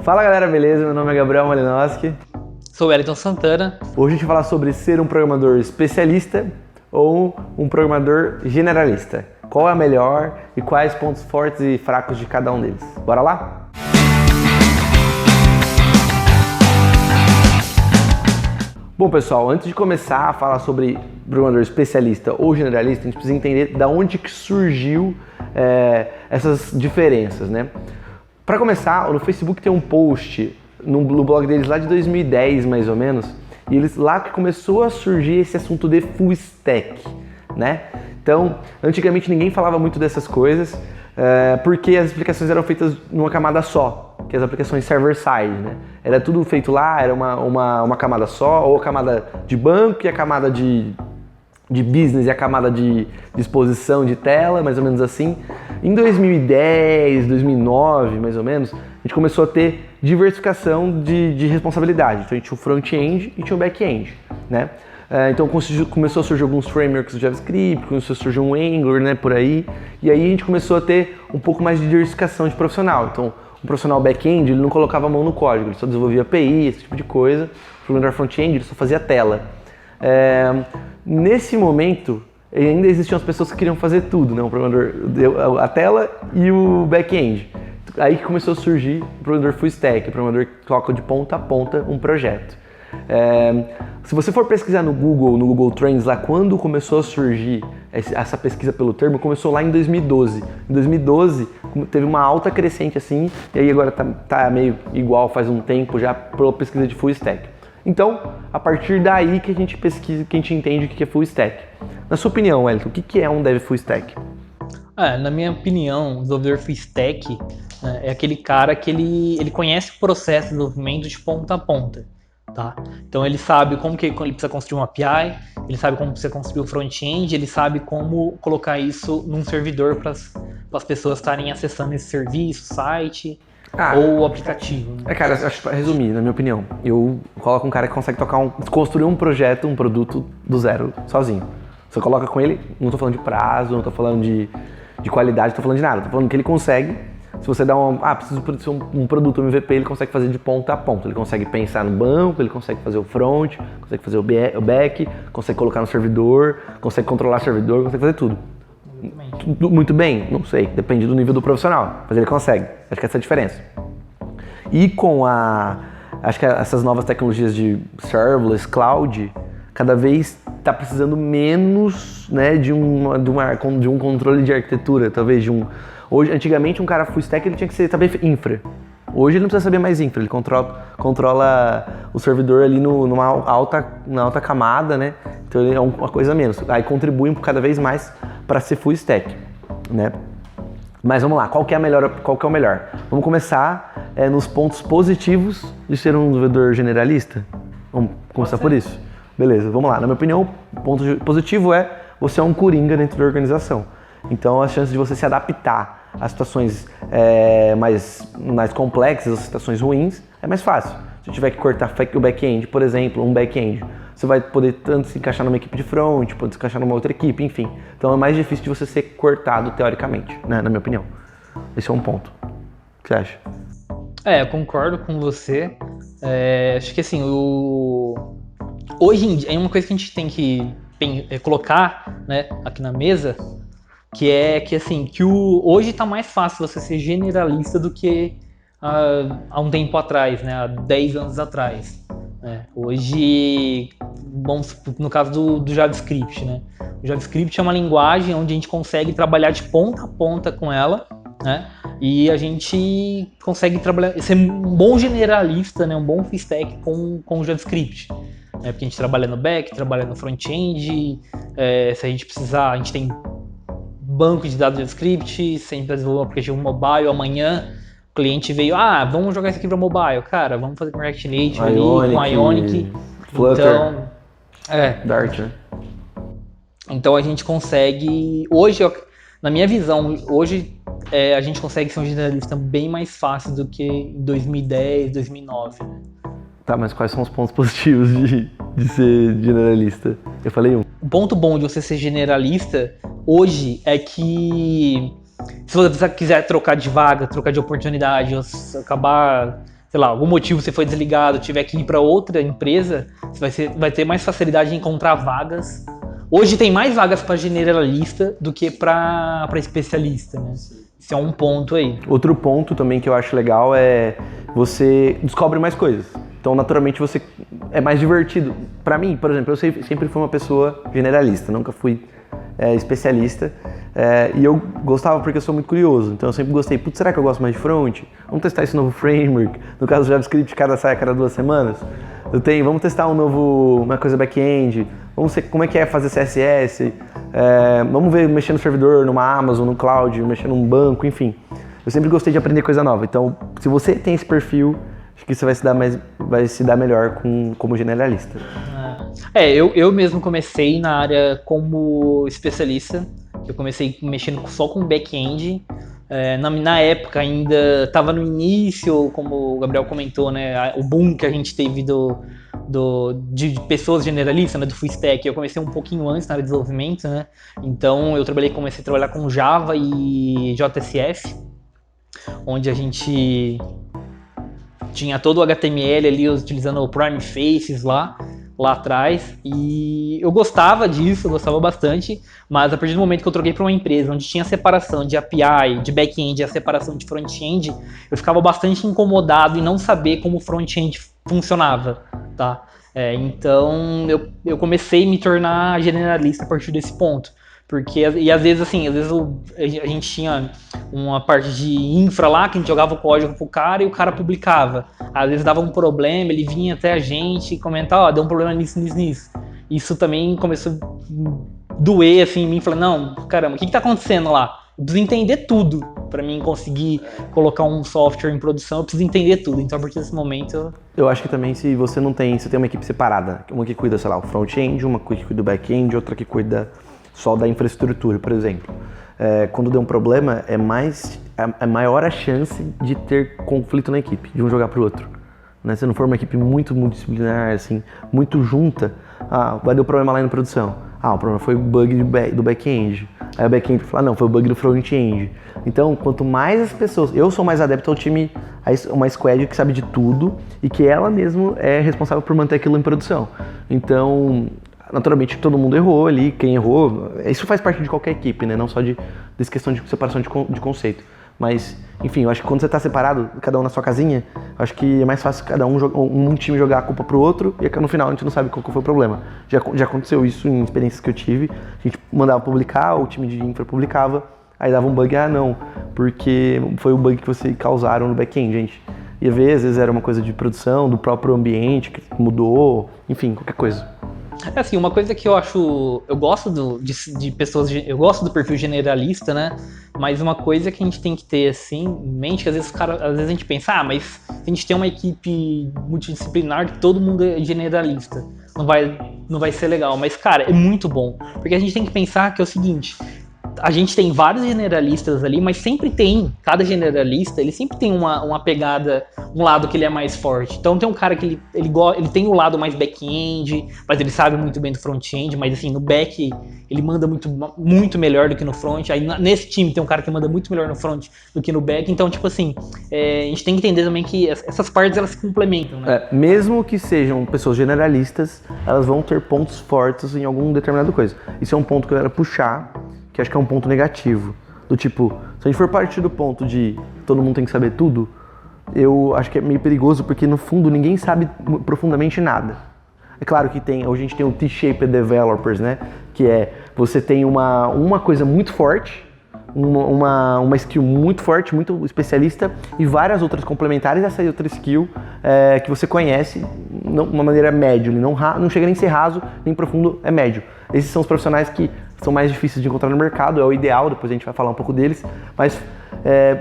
Fala galera, beleza? Meu nome é Gabriel Malinowski. Sou Wellington Santana. Hoje a gente vai falar sobre ser um programador especialista ou um programador generalista. Qual é a melhor e quais pontos fortes e fracos de cada um deles. Bora lá? Bom pessoal, antes de começar a falar sobre programador especialista ou generalista, a gente precisa entender de onde que surgiu essas diferenças, né? Para começar, no Facebook tem um post no blog deles lá de 2010 mais ou menos, e eles lá que começou a surgir esse assunto de full stack, né? Então, antigamente ninguém falava muito dessas coisas, porque as aplicações eram feitas numa camada só, que é as aplicações server-side, né? Era tudo feito lá, era uma camada só, ou a camada de banco e a camada de business e a camada de exposição de tela, mais ou menos assim. Em 2010, 2009, mais ou menos, a gente começou a ter diversificação de responsabilidade. Então a gente tinha o front-end e tinha o back-end, né? Então começou a surgir alguns frameworks do JavaScript, começou a surgir um Angular, né, por aí. E aí a gente começou a ter um pouco mais de diversificação de profissional. Então o profissional back-end, ele não colocava a mão no código, ele só desenvolvia API, esse tipo de coisa. O programador front-end, ele só fazia tela. Nesse momento, ainda existiam as pessoas que queriam fazer tudo, né? O programador, a tela e o back-end. Aí que começou a surgir o programador full stack, o programador que coloca de ponta a ponta um projeto. Se você for pesquisar no Google Trends, lá quando começou a surgir essa pesquisa pelo termo, começou lá em 2012. Em 2012 teve uma alta crescente assim, e aí agora tá meio igual faz um tempo já pela pesquisa de full stack. Então, a partir daí que a gente pesquisa, que a gente entende o que é full stack. Na sua opinião, Wellington, o que é um dev full stack? Na minha opinião, o desenvolvedor full stack é aquele cara que ele conhece o processo de desenvolvimento de ponta a ponta. Tá? Então ele sabe como ele precisa construir uma API, ele sabe como precisa construir o front-end, ele sabe como colocar isso num servidor para as pessoas estarem acessando esse serviço, site ou aplicativo. Né? Cara, acho que para resumir, na minha opinião, eu coloco um cara que consegue construir um projeto, um produto do zero, sozinho. Você coloca com ele, não tô falando de prazo, não tô falando de qualidade, não tô falando de nada, tô falando que ele consegue. Se você dá preciso produzir um produto, um MVP, ele consegue fazer de ponta a ponta. Ele consegue pensar no banco, ele consegue fazer o front, consegue fazer o back, consegue colocar no servidor, consegue controlar o servidor, consegue fazer tudo. Muito bem? Não sei, depende do nível do profissional, mas ele consegue. Acho que essa é a diferença. E com acho que essas novas tecnologias de serverless, cloud, cada vez está precisando menos, né, de um controle de arquitetura, talvez Hoje, antigamente, um cara full stack ele tinha que saber infra. Hoje ele não precisa saber mais infra, ele controla o servidor ali na alta camada, né? Então ele é uma coisa a menos. Aí contribuem cada vez mais para ser full stack, né? Mas vamos lá, qual que é o melhor? Vamos começar nos pontos positivos de ser um desenvolvedor generalista? Vamos começar por isso? Beleza, vamos lá. Na minha opinião, o ponto positivo é você é um coringa dentro da organização. Então a chance de você se adaptar a situações mais complexas, as situações ruins, é mais fácil. Se eu tiver que cortar o back-end, por exemplo, um back-end, você vai poder tanto se encaixar numa equipe de front, pode se encaixar numa outra equipe, enfim. Então é mais difícil de você ser cortado teoricamente, né, na minha opinião. Esse é um ponto. O que você acha? Eu concordo com você. Acho que assim, hoje em dia, é uma coisa que a gente tem que colocar, né, aqui na mesa, que hoje está mais fácil você ser generalista do que há um tempo atrás, né? Há 10 anos atrás. Né? Hoje, no caso do JavaScript, né? O JavaScript é uma linguagem onde a gente consegue trabalhar de ponta a ponta com ela, né? E a gente consegue ser um bom generalista, né? Um bom full stack com o JavaScript. Porque a gente trabalha no back, trabalha no front-end, se a gente precisar, a gente tem banco de dados JavaScript, se a gente desenvolver um aplicativo mobile, amanhã o cliente veio, vamos jogar isso aqui para mobile, cara, vamos fazer com React Native ali, com Ionic, Flutter, Dart, né? Então a gente consegue, hoje, na minha visão, hoje a gente consegue ser um generalista bem mais fácil do que em 2010, 2009. Né? Tá, mas quais são os pontos positivos de ser generalista? Eu falei um. O ponto bom de você ser generalista hoje é que se você quiser trocar de vaga, trocar de oportunidade, acabar, sei sei lá, algum motivo você foi desligado, tiver que ir para outra empresa, você vai ter mais facilidade de encontrar vagas. Hoje tem mais vagas para generalista do que para especialista, né? Esse é um ponto aí. Outro ponto também que eu acho legal é você descobre mais coisas. Então, naturalmente, você é mais divertido. Para mim, por exemplo, eu sempre fui uma pessoa generalista, nunca fui especialista. E eu gostava porque eu sou muito curioso. Então, eu sempre gostei. Putz, será que eu gosto mais de front? Vamos testar esse novo framework. No caso do JavaScript, sai a cada 2 semanas. Vamos testar uma coisa back-end. Vamos ver como é que é fazer CSS. Vamos ver mexer no servidor, numa Amazon, no cloud, mexer num banco, enfim. Eu sempre gostei de aprender coisa nova. Então, se você tem esse perfil, acho que você vai se dar melhor como generalista. Eu mesmo comecei na área como especialista. Eu comecei mexendo só com back-end. Na época ainda estava no início, como o Gabriel comentou, né, o boom que a gente teve de pessoas generalistas, né, do full stack. Eu comecei um pouquinho antes na área de desenvolvimento, né? Então eu comecei a trabalhar com Java e JSF, onde a gente tinha todo o HTML ali utilizando o Prime Faces lá atrás, e eu gostava disso, eu gostava bastante, mas a partir do momento que eu troquei para uma empresa onde tinha a separação de API, de back-end e a separação de front-end, eu ficava bastante incomodado em não saber como o front-end funcionava, tá? Então eu comecei a me tornar generalista a partir desse ponto. Porque, e às vezes a gente tinha uma parte de infra lá, que a gente jogava o código pro cara e o cara publicava. Às vezes dava um problema, ele vinha até a gente e comentava, deu um problema nisso. Isso também começou a doer assim em mim, falei, não, caramba, o que tá acontecendo lá? Eu preciso entender tudo para mim conseguir colocar um software em produção, eu preciso entender tudo. Então, a partir desse momento... Eu acho que também se você tem uma equipe separada, uma que cuida, sei lá, o front-end, uma que cuida do back-end, outra que cuida só da infraestrutura, por exemplo. Quando der um problema, é maior a chance de ter conflito na equipe, de um jogar pro outro. Né? Se não for uma equipe muito multidisciplinar, assim, muito junta, vai dar um problema lá na produção. O problema foi o bug do back-end. Aí o back-end fala, não, foi o bug do front-end. Então, quanto mais as pessoas... Eu sou mais adepto ao time, uma squad que sabe de tudo e que ela mesmo é responsável por manter aquilo em produção. Então, naturalmente, todo mundo errou ali, quem errou... Isso faz parte de qualquer equipe, né? Não só dessa questão de separação de conceito. Mas, enfim, eu acho que quando você está separado, cada um na sua casinha, acho que é mais fácil cada um time jogar a culpa pro outro e no final a gente não sabe qual foi o problema. Já aconteceu isso em experiências que eu tive. A gente mandava publicar, o time de infra publicava, aí dava um bug, não, porque foi o bug que vocês causaram no back-end, gente. Ia ver, às vezes era uma coisa de produção, do próprio ambiente que mudou, enfim, qualquer coisa. Assim, uma coisa que eu acho... Eu gosto de pessoas... Eu gosto do perfil generalista, né? Mas uma coisa que a gente tem que ter, assim, em mente, que às vezes a gente pensa, mas a gente tem uma equipe multidisciplinar que todo mundo é generalista. Não vai ser legal. Mas, cara, é muito bom. Porque a gente tem que pensar que é o seguinte... A gente tem vários generalistas ali, mas cada generalista, ele sempre tem uma pegada, um lado que ele é mais forte. Então tem um cara que ele tem o lado mais back-end, mas ele sabe muito bem do front-end, mas assim, no back ele manda muito, muito melhor do que no front. Aí nesse time tem um cara que manda muito melhor no front do que no back. Então, tipo assim, a gente tem que entender também que essas partes elas se complementam, né? Mesmo que sejam pessoas generalistas, elas vão ter pontos fortes em alguma determinada coisa. Isso é um ponto que eu quero puxar, que acho que é um ponto negativo. Do tipo, se a gente for partir do ponto de todo mundo tem que saber tudo, eu acho que é meio perigoso, porque no fundo ninguém sabe profundamente nada. É claro que hoje a gente tem o T-Shaped Developers, né? Que você tem uma coisa muito forte, uma skill muito forte, muito especialista, e várias outras complementares a essa outra skill que você conhece de uma maneira médio, não chega nem a ser raso, nem profundo, é médio. Esses são os profissionais que são mais difíceis de encontrar no mercado, é o ideal, depois a gente vai falar um pouco deles, mas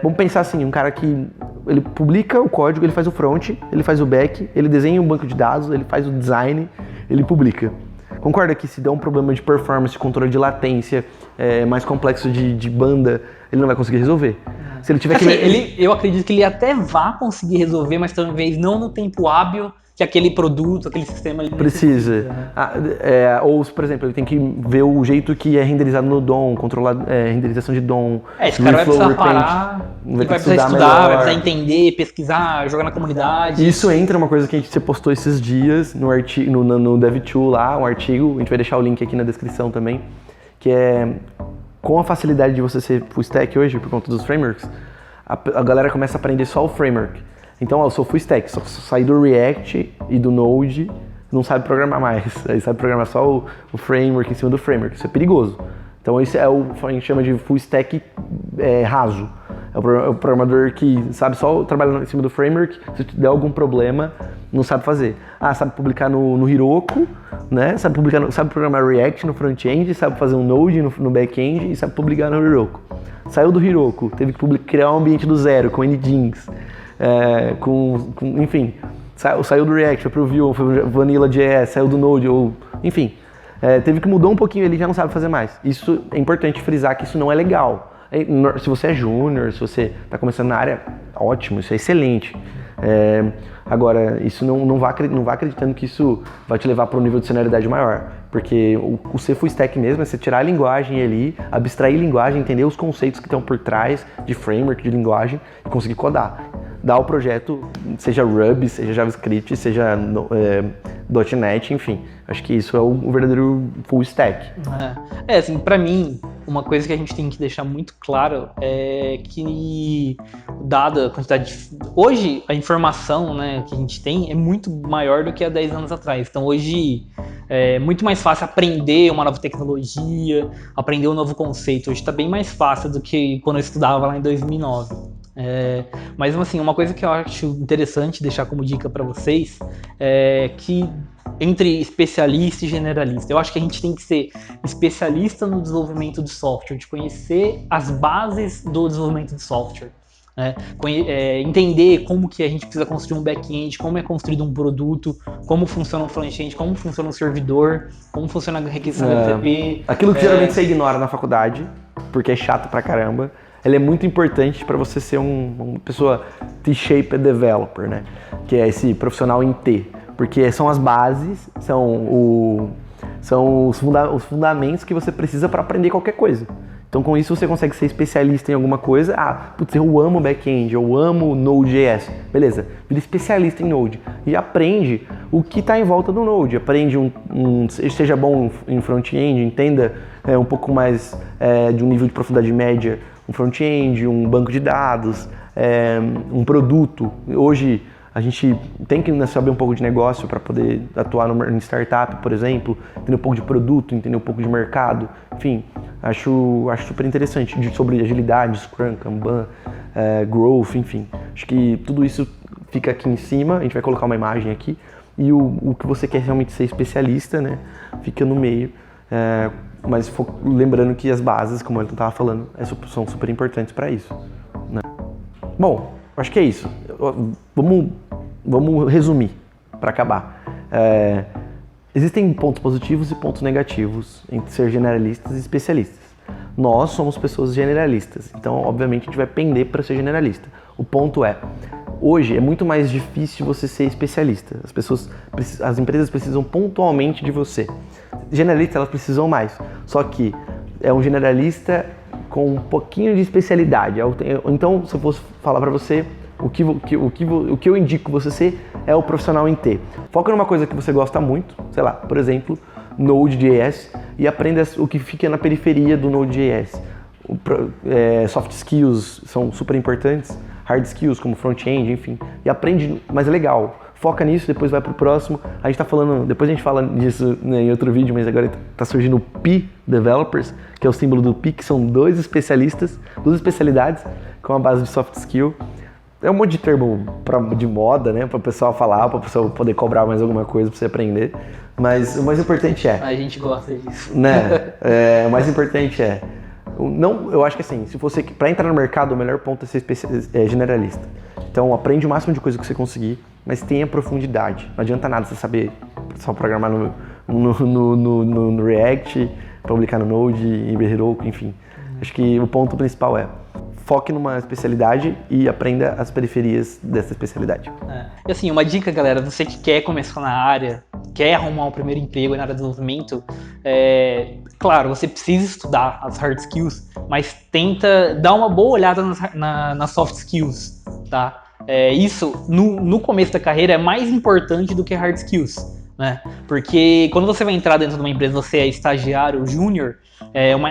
vamos pensar assim, um cara que ele publica o código, ele faz o front, ele faz o back, ele desenha um banco de dados, ele faz o design, ele publica. Concorda que se der um problema de performance, de controle de latência, mais complexo de banda, ele não vai conseguir resolver? Se ele tiver assim, eu acredito que ele até vá conseguir resolver, mas talvez não no tempo hábil que aquele produto, aquele sistema ele precisa. né? Ou, por exemplo, ele tem que ver o jeito que é renderizado no DOM, controlar renderização de DOM. Esse cara vai precisar Repaint, parar, vai precisar estudar, vai precisar entender, pesquisar, jogar na comunidade. Isso entra uma coisa que você postou esses dias no artigo, no DevTool lá, um artigo, a gente vai deixar o link aqui na descrição também, que é com a facilidade de você ser full stack hoje, por conta dos frameworks, a galera começa a aprender só o framework. Então, eu sou full stack, só saí do React e do Node, não sabe programar mais. Aí sabe programar só o framework em cima do framework. Isso é perigoso. Então, isso é o que a gente chama de full stack raso. É o programador que sabe só trabalhar em cima do framework, se der algum problema, não sabe fazer. Sabe publicar no Heroku, né? Sabe programar React no front-end, sabe fazer um Node no back-end e sabe publicar no Heroku. Saiu do Heroku, teve que criar um ambiente do zero, com Nginx. Enfim, saiu do React, foi pro Vue, foi pro Vanilla.js, saiu do Node, enfim, teve que mudar um pouquinho, ele já não sabe fazer mais. Isso é importante frisar que isso não é legal. Se você é júnior, se você está começando na área, ótimo, isso é excelente. Agora, isso não vá acreditando que isso vai te levar para um nível de senioridade maior, porque o ser full stack mesmo é você tirar a linguagem ali, abstrair linguagem, entender os conceitos que estão por trás de framework, de linguagem e conseguir codar. Dar o projeto, seja Ruby, seja JavaScript, seja .NET, enfim. Acho que isso é o verdadeiro full stack. Assim, pra mim, uma coisa que a gente tem que deixar muito claro é que, dada a quantidade hoje, a informação, né, que a gente tem é muito maior do que há 10 anos atrás. Então, hoje é muito mais fácil aprender uma nova tecnologia, aprender um novo conceito. Hoje está bem mais fácil do que quando eu estudava lá em 2009. Mas assim, uma coisa que eu acho interessante deixar como dica para vocês é que entre especialista e generalista, eu acho que a gente tem que ser especialista no desenvolvimento de software, de conhecer as bases do desenvolvimento de software, né? Entender como que a gente precisa construir um back-end, como é construído um produto, como funciona um front-end, como funciona um servidor, como funciona a requisição FTP. Aquilo que geralmente você ignora na faculdade, porque é chato pra caramba. Ele é muito importante para você ser uma pessoa T-shaped developer, né? Que é esse profissional em T, porque são as bases, são os fundamentos que você precisa para aprender qualquer coisa. Então, com isso, você consegue ser especialista em alguma coisa. Putz, eu amo back-end, eu amo Node.js. Beleza, vira especialista em Node e aprende o que está em volta do Node. Aprende seja bom em front-end, entenda um pouco mais de um nível de profundidade média, um front-end, um banco de dados, um produto. Hoje a gente tem que saber um pouco de negócio para poder atuar em startup, por exemplo, entender um pouco de produto, entender um pouco de mercado, enfim, acho super interessante, sobre agilidade, Scrum, Kanban, Growth, enfim. Acho que tudo isso fica aqui em cima, a gente vai colocar uma imagem aqui, e o que você quer realmente ser especialista, né, fica no meio. Mas lembrando que as bases, como eu estava falando, são super importantes para isso, né? Bom, acho que é isso. Vamos resumir para acabar. Existem pontos positivos e pontos negativos entre ser generalistas e especialistas. Nós somos pessoas generalistas, então obviamente a gente vai pender para ser generalista. O ponto hoje é muito mais difícil você ser especialista. As empresas precisam pontualmente de você. Generalistas, elas precisam mais, só que é um generalista com um pouquinho de especialidade. Então, se eu fosse falar para você, o que eu indico você ser é o profissional em T. Foca numa coisa que você gosta muito, sei lá, por exemplo, Node.js, e aprenda o que fica na periferia do Node.js. Soft skills são super importantes, hard skills como front-end, enfim, e aprende, mas é legal. Foca nisso, depois vai pro próximo. A gente tá falando, depois a gente fala disso, né, em outro vídeo, mas agora tá surgindo o P Developers, que é o símbolo do P, que são duas especialidades com a base de soft skill. É um monte de termo de moda, né, para o pessoal falar, para o pessoal poder cobrar mais alguma coisa para você aprender. Mas o mais importante A gente gosta disso. Né? O mais importante eu acho que assim, se você para entrar no mercado, o melhor ponto é ser generalista. Então aprende o máximo de coisa que você conseguir, mas tenha profundidade. Não adianta nada você saber só programar no React, publicar no Node, em Heroku, enfim. Acho que o ponto principal foque numa especialidade e aprenda as periferias dessa especialidade. E assim, uma dica, galera, você que quer começar na área, quer arrumar um primeiro emprego na área de desenvolvimento, claro, você precisa estudar as hard skills, mas tenta dar uma boa olhada nas soft skills, tá? Isso, no começo da carreira, é mais importante do que hard skills, né? Porque quando você vai entrar dentro de uma empresa, você é estagiário ou júnior,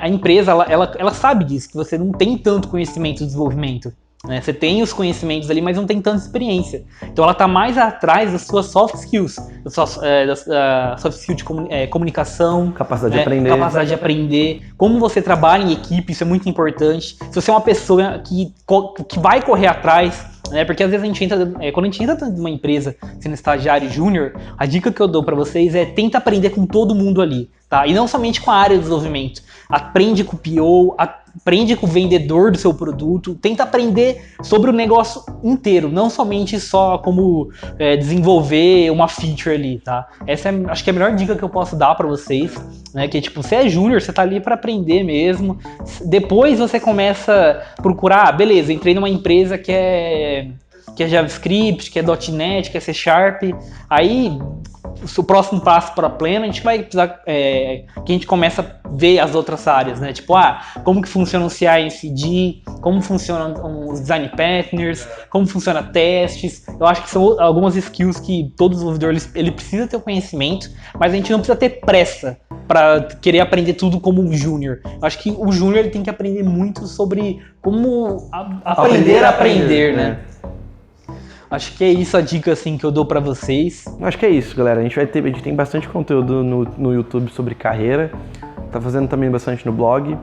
a empresa, ela sabe disso, que você não tem tanto conhecimento de desenvolvimento, né? Você tem os conhecimentos ali, mas não tem tanta experiência. Então ela está mais atrás das suas soft skills, das soft skills de comunicação, Capacidade de aprender, como você trabalha em equipe, isso é muito importante. Se você é uma pessoa que vai correr atrás, né? Porque às vezes quando a gente entra dentro de uma empresa sendo estagiário júnior, a dica que eu dou para vocês é tenta aprender com todo mundo ali, tá? E não somente com a área de desenvolvimento. Aprende com o PO, aprende com o vendedor do seu produto, tenta aprender sobre o negócio inteiro, não somente só como desenvolver uma feature ali, tá? Essa acho que é a melhor dica que eu posso dar para vocês, né? Que tipo, você é júnior, você tá ali para aprender mesmo. Depois você começa a procurar, beleza, entrei numa empresa que é JavaScript, que é .NET, que é C Sharp, aí o próximo passo para pleno, a gente vai precisar que a gente começa a ver as outras áreas, né? Tipo, como que funciona o CI/CD, como funcionam os design partners, como funciona testes. Eu acho que são algumas skills que todo desenvolvedor ele precisa ter o conhecimento, mas a gente não precisa ter pressa para querer aprender tudo como um júnior. Eu acho que o júnior ele tem que aprender muito sobre como aprender a aprender, né? Acho que é isso a dica assim, que eu dou pra vocês. Acho que é isso, galera. A gente tem bastante conteúdo no YouTube sobre carreira. Tá fazendo também bastante no blog.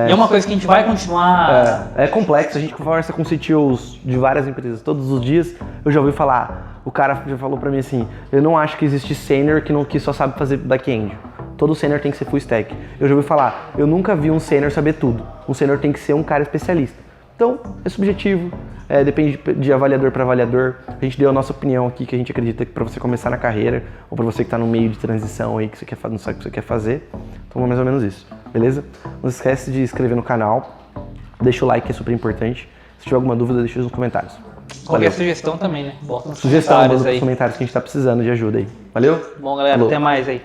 E é uma coisa que a gente vai continuar... É complexo, a gente conversa com CTOs de várias empresas todos os dias. Eu já ouvi falar, o cara já falou pra mim assim, eu não acho que existe sênior que só sabe fazer back-end. Todo sênior tem que ser full stack. Eu já ouvi falar, eu nunca vi um sênior saber tudo. Um sênior tem que ser um cara especialista. Então, é subjetivo, depende de avaliador para avaliador. A gente deu a nossa opinião aqui, que a gente acredita que para você começar na carreira, ou para você que está no meio de transição aí, que você não sabe o que você quer fazer. Então, é mais ou menos isso, beleza? Não esquece de se inscrever no canal, deixa o like, que é super importante. Se tiver alguma dúvida, deixa nos comentários. Qualquer sugestão também, né? Bota nos Sugestão comentários nos aí. comentários que a gente está precisando de ajuda aí. Valeu? Bom, galera, Falou. até mais aí.